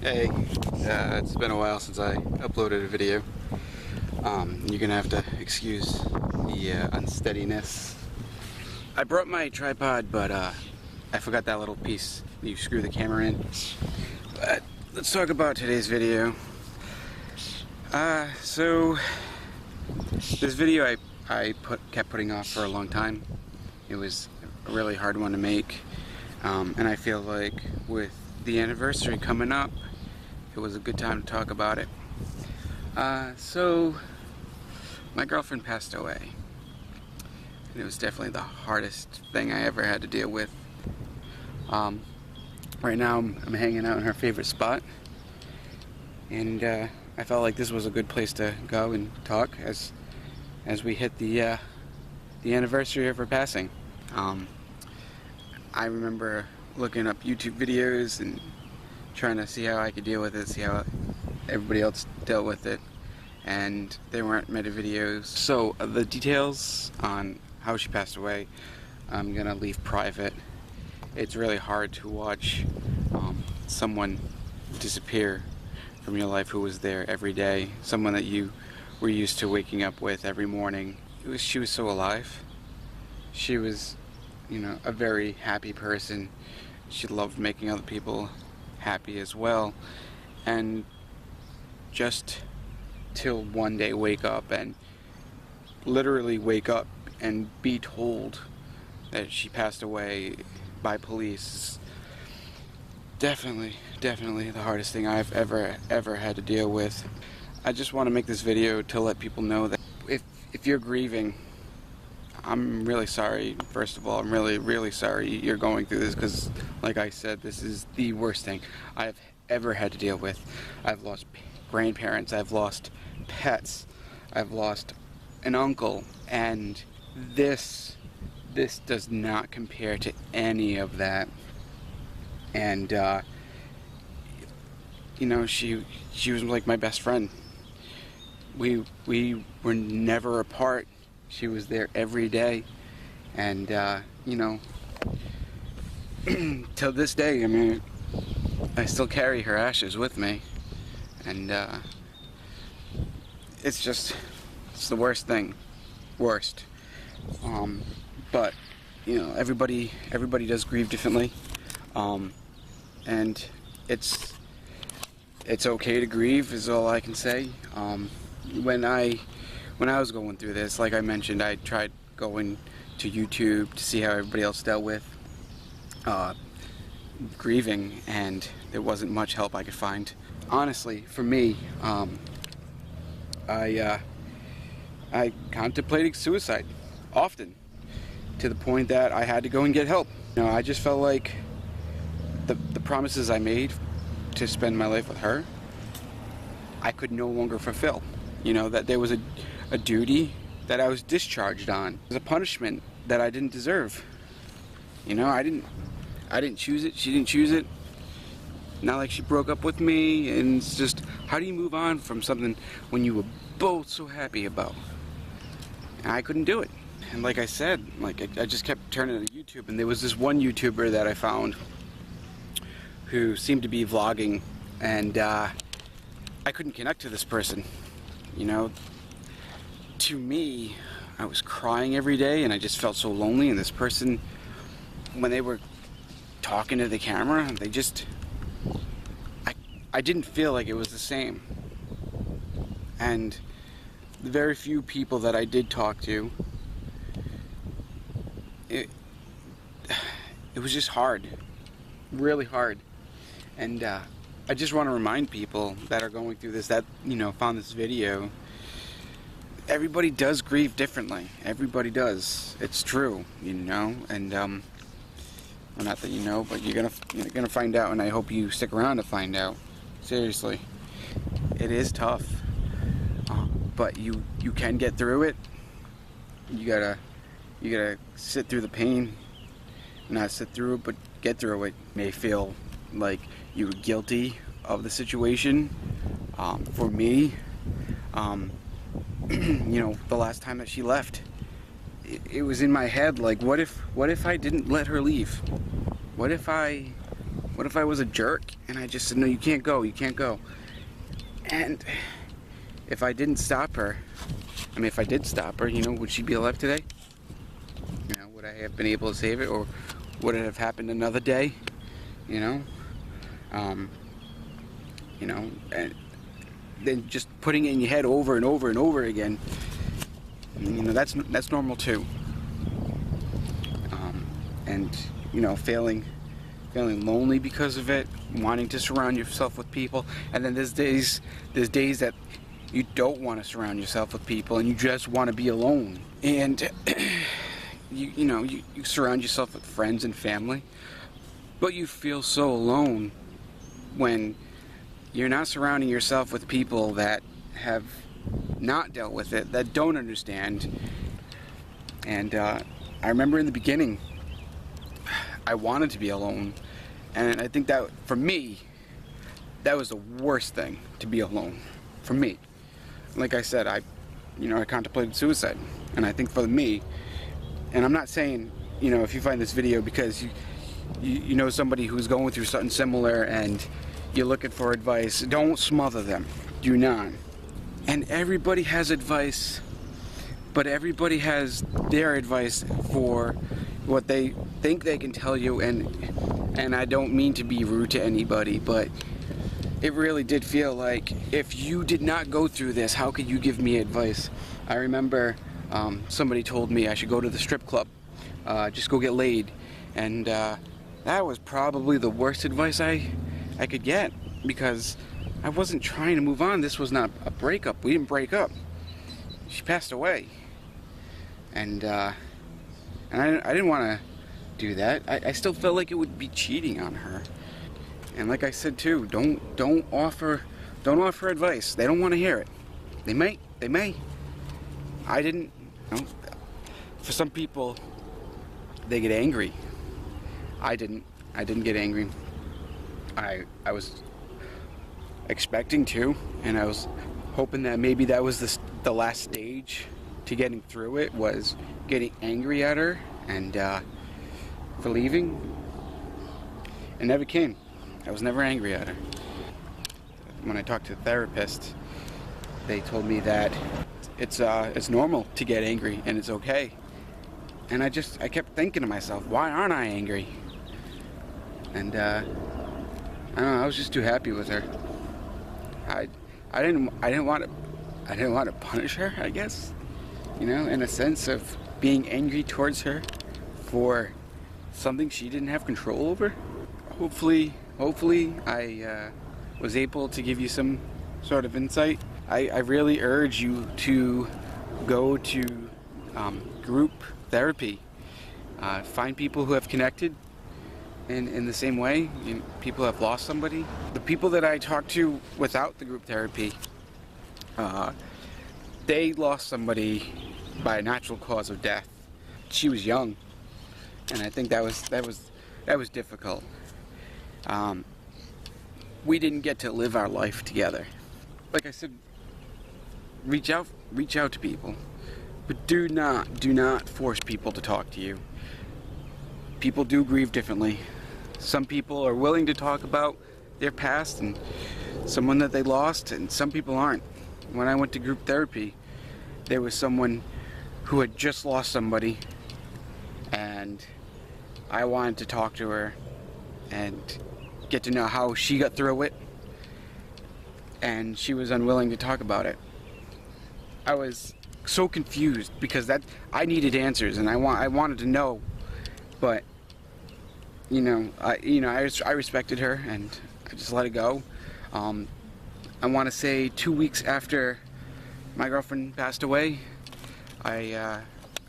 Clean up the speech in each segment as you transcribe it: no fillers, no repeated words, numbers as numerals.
Hey, it's been a while since I uploaded a video. You're gonna have to excuse the unsteadiness. I brought my tripod, but I forgot that little piece that you screw the camera in. But let's talk about today's video. So this video I kept putting off for a long time. It was a really hard one to make, and I feel like with the anniversary coming up, it was a good time to talk about it. So my girlfriend passed away, and it was definitely the hardest thing I ever had to deal with. Right now I'm hanging out in her favorite spot, and I felt like this was a good place to go and talk as we hit the anniversary of her passing. I remember looking up YouTube videos and trying to see how I could deal with it, see how everybody else dealt with it, and there weren't many videos. So the details on how she passed away, I'm gonna leave private. It's really hard to watch someone disappear from your life who was there every day, someone that you were used to waking up with every morning. She was so alive. She was, a very happy person. She loved making other people happy as well, and just till one day wake up and literally wake up and be told that she passed away by police, definitely the hardest thing I've ever had to deal with. I just want to make this video to let people know that if you're grieving, I'm really sorry. First of all, I'm really sorry you're going through this, because like I said, this is the worst thing I've ever had to deal with. I've lost grandparents, I've lost pets, I've lost an uncle, and this does not compare to any of that. And she was like my best friend. We were never apart. She was there every day, and till this day, I mean, I still carry her ashes with me, and it's the worst thing, but everybody does grieve differently, and it's okay to grieve is all I can say. When I was going through this, like I mentioned, I tried going to YouTube to see how everybody else dealt with grieving, and there wasn't much help I could find. Honestly, for me, I contemplated suicide often, to the point that I had to go and get help. I just felt like the promises I made to spend my life with her, I could no longer fulfill. That there was a duty that I was discharged on. It was a punishment that I didn't deserve. I didn't choose it, she didn't choose it. Not like she broke up with me, and it's just, how do you move on from something when you were both so happy about? And I couldn't do it. And like I said, I just kept turning to YouTube, and there was this one YouTuber that I found who seemed to be vlogging, and I couldn't connect to this person. To me, I was crying every day, and I just felt so lonely, and this person, when they were talking to the camera, I didn't feel like it was the same. And the very few people that I did talk to, it was just hard, really hard. And I just want to remind people that are going through this, that found this video, everybody does grieve differently. Everybody does. It's true, and well, not that but you're gonna find out, and I hope you stick around to find out. Seriously, it is tough, but you can get through it. You gotta sit through the pain, not sit through it, but get through it. You may feel like you were guilty of the situation. For me, the last time that she left, it was in my head, like, what if I didn't let her leave? What if I What if I was a jerk and I just said, no, you can't go, you can't go. And if I didn't stop her, I mean, if I did stop her, you know, would she be alive today? You know, would I have been able to save it, or would it have happened another day? You know, you know, and then just putting it in your head over and over and over again. You know, that's normal too. And you know, feeling lonely because of it, wanting to surround yourself with people, and then there's days that you don't want to surround yourself with people and you just want to be alone. And you surround yourself with friends and family, but you feel so alone when you're not surrounding yourself with people that have not dealt with it, that don't understand. And I remember in the beginning, I wanted to be alone, and I think that for me, that was the worst thing, to be alone, for me. Like I said, I contemplated suicide, and I think for me, and I'm not saying, you know, if you find this video because you know somebody who's going through something similar and you're looking for advice, don't smother them. Do not. And everybody has advice, but everybody has their advice for what they think they can tell you, and I don't mean to be rude to anybody, but it really did feel like, if you did not go through this, how could you give me advice? I remember somebody told me I should go to the strip club, just go get laid, and that was probably the worst advice I could get, because I wasn't trying to move on. This was not a breakup. We didn't break up. She passed away, and I didn't want to do that. I still felt like it would be cheating on her. And like I said too, don't offer advice. They don't want to hear it. They may. I didn't. You know, for some people, they get angry. I didn't get angry. I was expecting to, and I was hoping that maybe that was the last stage to getting through it, was getting angry at her and for leaving. It never came. I was never angry at her. When I talked to the therapist, they told me that it's normal to get angry and it's okay. And I kept thinking to myself, why aren't I angry? And I don't know, I was just too happy with her. I didn't want to punish her, I guess. You know, in a sense of being angry towards her for something she didn't have control over. Hopefully I was able to give you some sort of insight. I really urge you to go to group therapy. Find people who have connected in the same way. People have lost somebody. The people that I talked to without the group therapy, they lost somebody by a natural cause of death. She was young, and I think that was difficult. We didn't get to live our life together. Like I said, reach out to people, but do not force people to talk to you. People do grieve differently. Some people are willing to talk about their past and someone that they lost, and some people aren't. When I went to group therapy, there was someone who had just lost somebody, and I wanted to talk to her and get to know how she got through it, and she was unwilling to talk about it. I was so confused because I needed answers, and I wanted to know, but I respected her and I just let it go. I want to say 2 weeks after my girlfriend passed away, I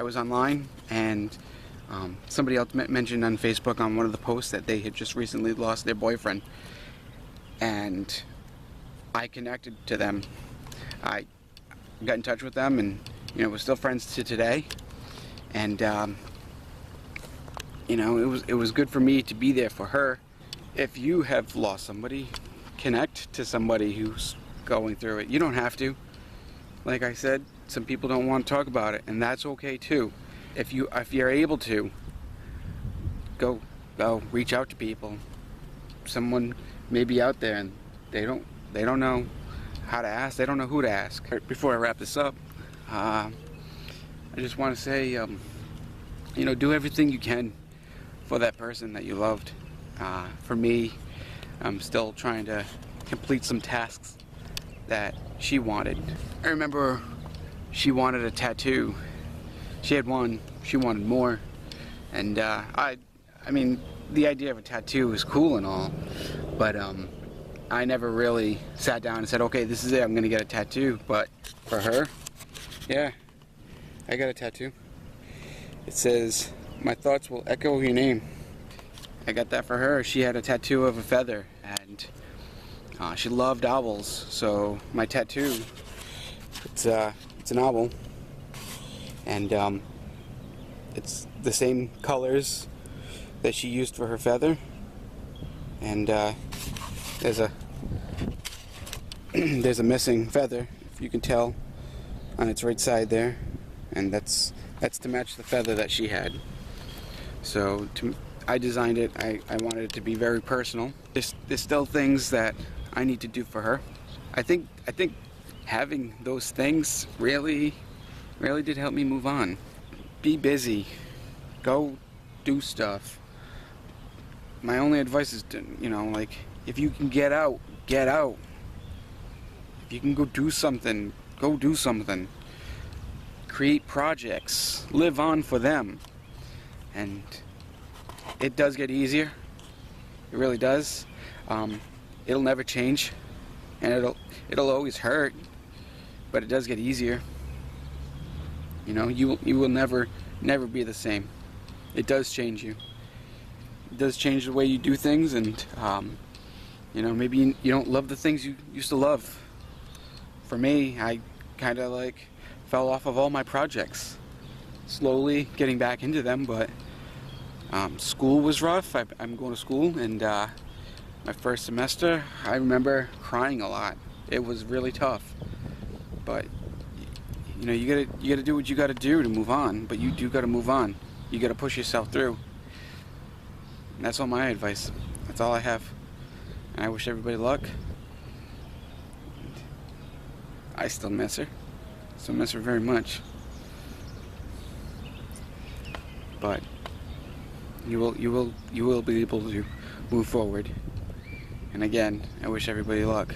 was online, and somebody else mentioned on Facebook on one of the posts that they had just recently lost their boyfriend, and I connected to them. I got in touch with them, and we're still friends to today. And it was good for me to be there for her. If you have lost somebody, connect to somebody who's going through it. You don't have to. Like I said, some people don't want to talk about it, and that's okay too. If you're able to, go reach out to people. someone may be out there and they don't know how to ask. They don't know who to ask. Before I wrap this up, I just want to say, you know, do everything you can for that person that you loved. For me, I'm still trying to complete some tasks that she wanted. I remember she wanted a tattoo. She had one, she wanted more, and I mean, the idea of a tattoo is cool and all, but I never really sat down and said, okay, this is it, I'm gonna get a tattoo. But for her, yeah, I got a tattoo. It says, "My thoughts will echo your name." I got that for her. She had a tattoo of a feather, and she loved owls, so my tattoo, it's an owl, and it's the same colors that she used for her feather, and there's a missing feather, if you can tell, on its right side there, and that's to match the feather that she had. So I designed it. I wanted it to be very personal. There's still things that I need to do for her. I think having those things really did help me move on. Be busy. Go do stuff. My only advice is to, you know, like, if you can get out, get out. If you can go do something, go do something. Create projects. Live on for them. And it does get easier. It really does. It'll never change, and it'll always hurt, but it does get easier. You know, you will never be the same. It does change you. It does change the way you do things, and you know, maybe you don't love the things you used to love. For me, I kind of like fell off of all my projects. Slowly getting back into them, but school was rough. I'm going to school, and my first semester, I remember crying a lot. It was really tough, but you know, you gotta do what you gotta do to move on. But you do gotta move on. You gotta push yourself through. And that's all my advice. That's all I have. And I wish everybody luck. I still miss her. Still miss her very much. But you will be able to move forward. And again, I wish everybody luck.